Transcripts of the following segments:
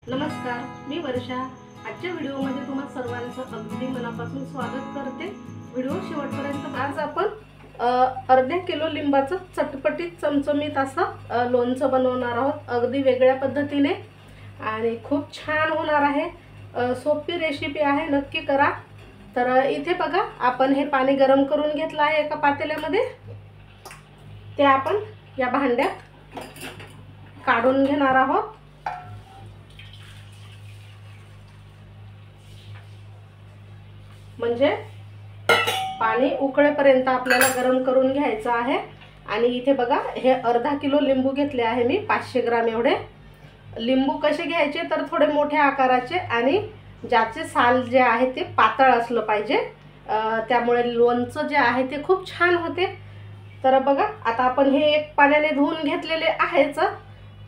नमस्कार, मी वर्षा। आजच्या व्हिडिओमध्ये तुम्हा सर्वांचं अगदी मनापासून स्वागत करते। व्हिडिओ शेवटपर्यंत। आज आपण अर्धा किलो लिंबाचं चटपटीत चमचमीत असं लोणचं बनवणार आहोत, अगदी वेगळ्या पद्धतीने आणि खूप छान होणार आहे। सोपी रेसिपी आहे, नक्की करा। तर इथे बघा, आपण हे पाणी गरम करून घेतलं आहे एका पातेल्यामध्ये। ते आपण या भांड्यात काढून घेणार आहोत। म्हणजे पाणी उकळेपर्यंत आपल्याला गरम करून घ्यायचं आहे। आणि इथे बघा, हे अर्धा किलो लिंबू घेतले आहे मी, 500 ग्राम एवढे। लिंबू कसे घ्यायचे तर थोडे मोठ्या आकाराचे आणि ज्याचे साल जे आहे ते पातळ असलं पाहिजे, त्यामुळे लोणचं जे आहे ते खूप छान होते। तर बघा, आता आपण हे एक पाण्याने धुवून घेतलेले आहेच,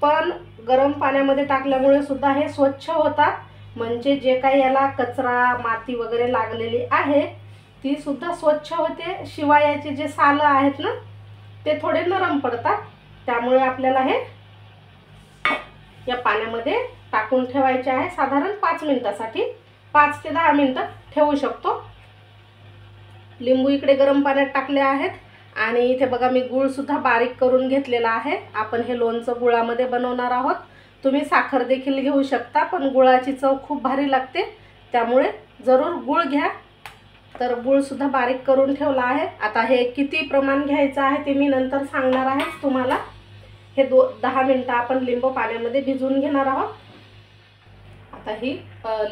पण गरम पाण्यामध्ये टाकल्यामुळे सुद्धा हे स्वच्छ होतात। म्हणजे जे काही याला कचरा माती वगैरे लागलेली आहे ती सुद्धा स्वच्छ होते। शिवाय याचे जे साल आहेत ना ते थोडे नरम पडतात, त्यामुळे आपल्याला हे या पाण्यामध्ये टाकून ठेवायचे आहे। साधारण 5 मिनिटासाठी, 5 ते 10 मिनिटं ठेवू शकतो। लिंबू इकडे गरम पाण्यात टाकले आहेत आणि इथे बघा, मी गूळ सुद्धा बारीक करून घेतलेला आहे। आपण हे लोणचं गुळामध्ये बनवणार आहोत। तुम्ही साखर देखील घेऊ शकता, पण गुळाची चव खूप भारी लागते, त्यामुळे जरूर गूळ घ्या। तर गूळ सुद्धा बारीक करून ठेवला आहे। आता हे किती प्रमाण घ्यायचं आहे ते मी नंतर सांगणार आहे तुम्हाला। हे 10 मिनिटं आपण लिंबू पाण्यामध्ये भिजवून घेणार आहोत। आता ही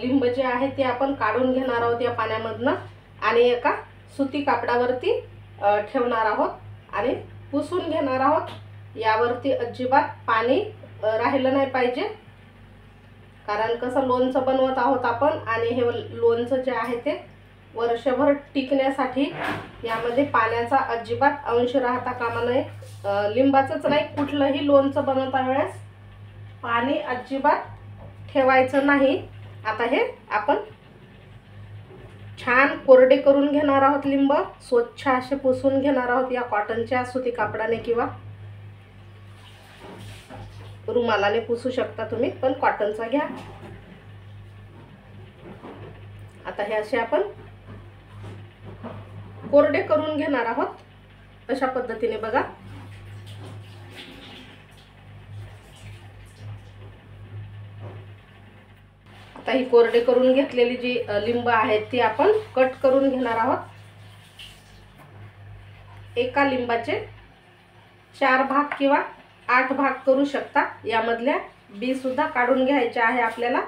लिंब जे आहे ते आपण काढून घेणार आहोत या पाण्यामधनं आणि एका सुती कापडावरती ठेवणार आहोत आणि पुसून घेणार आहोत। यावरती अजिबात पाणी राहिलं नाही पाहिजे, कारण कसं लोणचं बनवत आहोत आपण आणि हे लोणचं जे आहे ते वर्षभर टिकण्यासाठी यामध्ये पाण्याचा अजिबात अंश राहता कामा नये। लिंबाचंच नाही, कुठलंही लोणचं बनवता वेळेस पाणी अजिबात ठेवायचं नाही। आता हे आपण छान कोरडे करून घेणार आहोत। लिंब स्वच्छ असे पुसून घेणार आहोत या कॉटनच्या सुती कापडाने किंवा रुमालाने पुसू शकता तुम्ही, पण कॉटनचा घ्या। आता हे असे आपण कोरडे करून घेणार आहोत अशा पद्धतीने बघा। आता ही कोरडे करून घेतलेली जी लिंब आहेत ती आपण कट करून घेणार आहोत। एका लिंबाचे 4 भाग किंवा 8 भाग करू शकता। यामधल्या बी सुद्धा काढून घ्यायच्या आहे आपल्याला।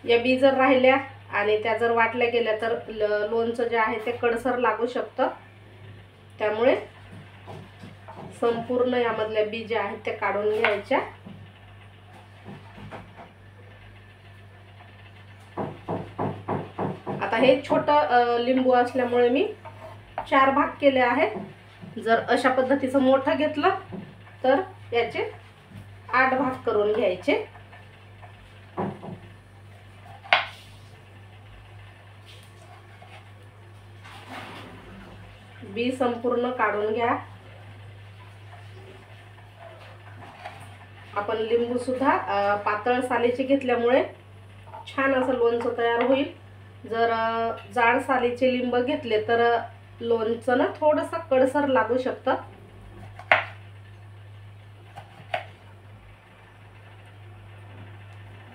या बी जर राहिल्या आणि त्या जर वाटल्या गेल्या तर लोणचं जे आहे ते कडसर लागू शकतं, त्यामुळे संपूर्ण यामधल्या बी जे आहेत ते काढून घ्यायच्या। आता हे छोटं लिंबू असल्यामुळे मी 4 भाग केले आहेत। जर अशा पद्धतीचं मोठं घेतलं तर याचे 8 भाग करून घ्यायचे। बी संपूर्ण काढून घ्या। आपण लिंबू सुद्धा पातळ सालीचे घेतल्यामुळे छान असं लोणचं तयार होईल। जर जाड सालीचे लिंब घेतले तर लोणचं ना थोडंसं कडसर लागू शकतं।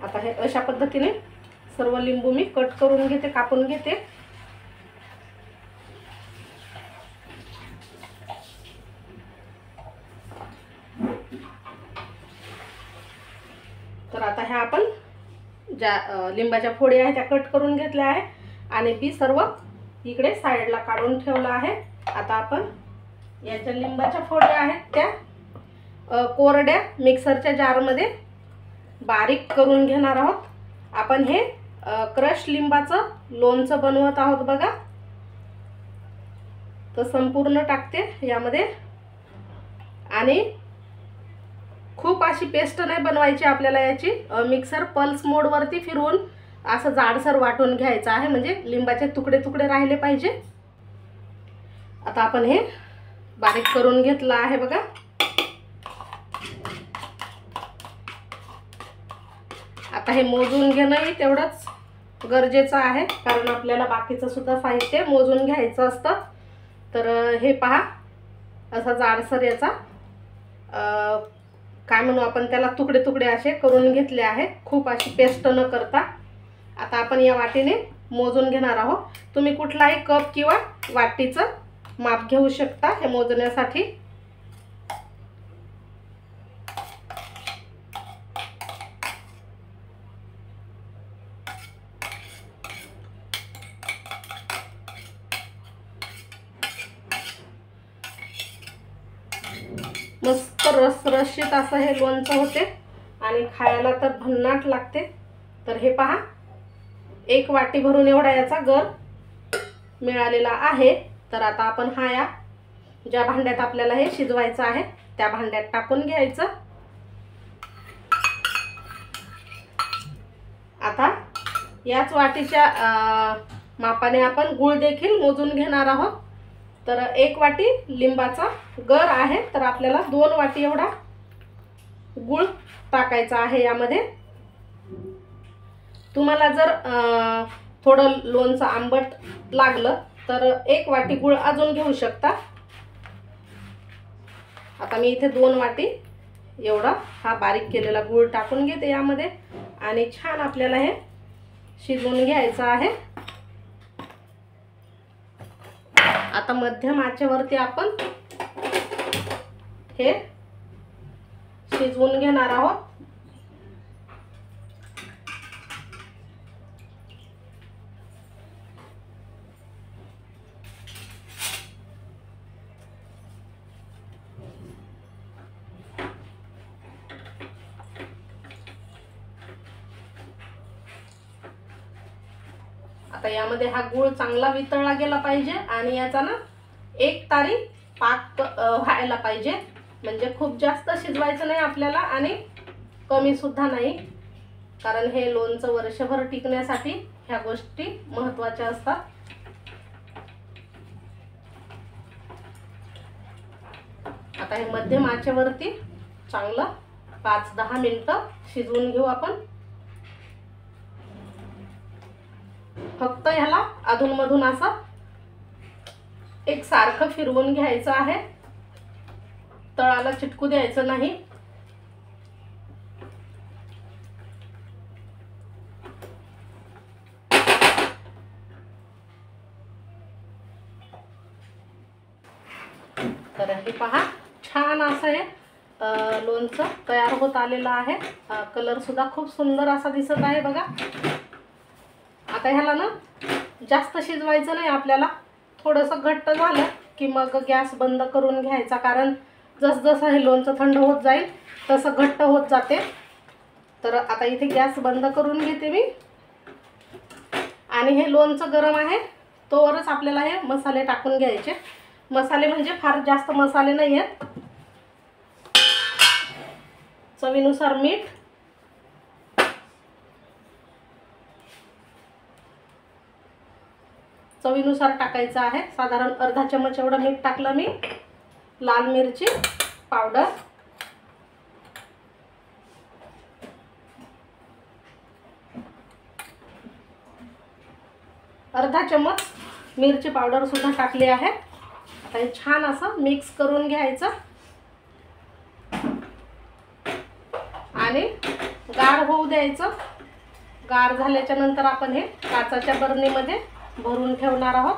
आता हे अशा पद्धतीने सर्व लिंबू मी कट करून घेते, कापून घेते। तर आता ह्या आपण ज्या लिंबाच्या फोडी आहेत त्या कट करून घेतल्या आहे आणि बी सर्व इकडे साईडला काढून ठेवला आहे। आता आपण याच्या लिंबाच्या फोड्या आहेत त्या कोरड्या मिक्सरच्या जारमध्ये बारीक करून घेणार आहोत। आपण हे क्रश लिंबाचं लोणचं बनवत आहोत बघा। तर संपूर्ण टाकते यामध्ये आणि खूप अशी पेस्ट नाही बनवायची आपल्याला याची। मिक्सर पल्स मोडवरती फिरवून असं जाडसर वाटून घ्यायचं आहे, म्हणजे लिंबाचे तुकडे तुकडे राहिले पाहिजे। आता आपण हे बारीक करून घेतलं आहे बघा। आता हे मोजून घेणंही तेवढंच गरजेचं आहे, कारण आपल्याला बाकीचं सुद्धा साहित्य मोजून घ्यायचं असतं. तर हे पहा, असा जाडसर याचा काय म्हणू आपण त्याला, तुकडे तुकडे असे करून घेतले आहे, खूप अशी पेस्ट न करता. आता आपण या वाटीने मोजून घेणार आहोत. तुम्ही कुठलाही कप किंवा वाटीचं माप घेऊ शकता हे मोजण्यासाठी. मस्त रसरशीत असं हे लोणचं होते आणि खायला तर भन्नाट लागते. तर हे पहा, 1 वाटी भरून एवढा याचा गर मिळालेला आहे. तर आता आपण हा या ज्या भांड्यात आपल्याला हे शिजवायचं आहे त्या भांड्यात टाकून घ्यायचं. आता याच वाटीच्या मापाने आपण गूळ देखील मोजून घेणार आहोत. तर 1 वाटी लिंबाचा गर आहे, तर आपल्याला 2 वाटी एवढा गूळ टाकायचा आहे यामध्ये. तुम्हाला जर थोडं लोणचं आंबट लागलं तर 1 वाटी गूळ अजून घेऊ शकता. आता मी इथे 2 वाटी एवढा हा बारीक केलेला गूळ टाकून घेते यामध्ये आणि छान आपल्याला हे शिजवून घ्यायचं आहे. आता मध्यम आचेवरती आपण हे शिजवून घेणार आहोत. आता यामध्ये हा गूळ चांगला वितळला गेला पाहिजे आणि याचा ना 1 तारी पाक व्हायला पाहिजे. म्हणजे खूप जास्त शिजवायचं नाही आपल्याला आणि कमी सुद्धा नाही, कारण हे लोणचं वर्षभर टिकण्यासाठी ह्या गोष्टी महत्त्वाच्या असतात. आता हे मध्यम आचेवरती चांगलं 5-10 मिनिटं शिजवून घेऊ आपण. फक्त ह्याला अधूनमधून असं एक सारखं फिरवून घ्यायचं आहे, तळाला चिटकू द्यायचं नाही. तर हे पहा, छान असं हे लोणचं तयार होत आलेलं आहे. कलर सुद्धा खूप सुंदर असा दिसत आहे बघा. आता ह्याला ना जास्त शिजवायचं नाही आपल्याला, थोडंसं घट्ट झालं की मग गॅस बंद करून घ्यायचा, कारण जसजसं हे लोणचं थंड होत जाईल तसं घट्ट होत जाते. तर आता इथे गॅस बंद करून घेते मी आणि हे लोणचं गरम आहे तोवरच आपल्याला हे मसाले टाकून घ्यायचे. मसाले म्हणजे फार जास्त मसाले नाही आहेत. चवीनुसार मीठ, चवीनुसार टाकायचं आहे. साधारण अर्धा चमच एवढं मीठ टाकलं मी. लाल मिरची पावडर, अर्धा चमच मिरची पावडर सुद्धा टाकली आहे. आता हे छान असं मिक्स करून घ्यायचं आणि गार होऊ द्यायचं. गार झाल्याच्या नंतर आपण हे काचेच्या बरणीमध्ये भरून ठेवणार आहोत.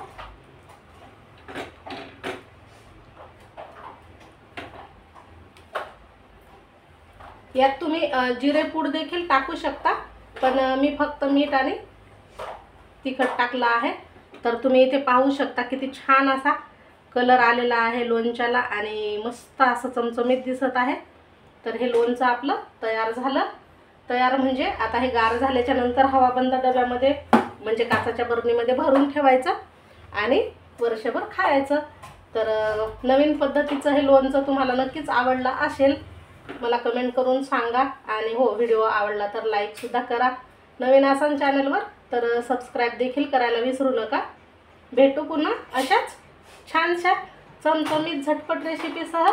यात तुम्ही जिरेपूड देखील टाकू शकता, पण मी फक्त मीठ आणि तिखट टाकलं आहे. तर तुम्ही इथे पाहू शकता किती छान असा कलर आलेला आहे लोणच्याला आणि मस्त असं चमचमीत दिसत आहे. तर हे लोणचं आपलं तयार झालं. तयार म्हणजे आता हे गार झाल्याच्या नंतर हवाबंद डब्यामध्ये म्हणजे काचेच्या बरणीमध्ये भरून ठेवायचं आणि वर्षभर खायचं. तर नवीन पद्धतीचं हे लोणचं तुम्हाला नक्कीच आवडलं असेल, मला कमेंट करून सांगा. आणि हो, व्हिडिओ आवडला तर लाईकसुद्धा करा. नवीन असाल चॅनलवर तर सबस्क्राईब देखील करायला विसरू नका. भेटू पुन्हा अशाच छानशा चमचमीत झटपट रेसिपीसह.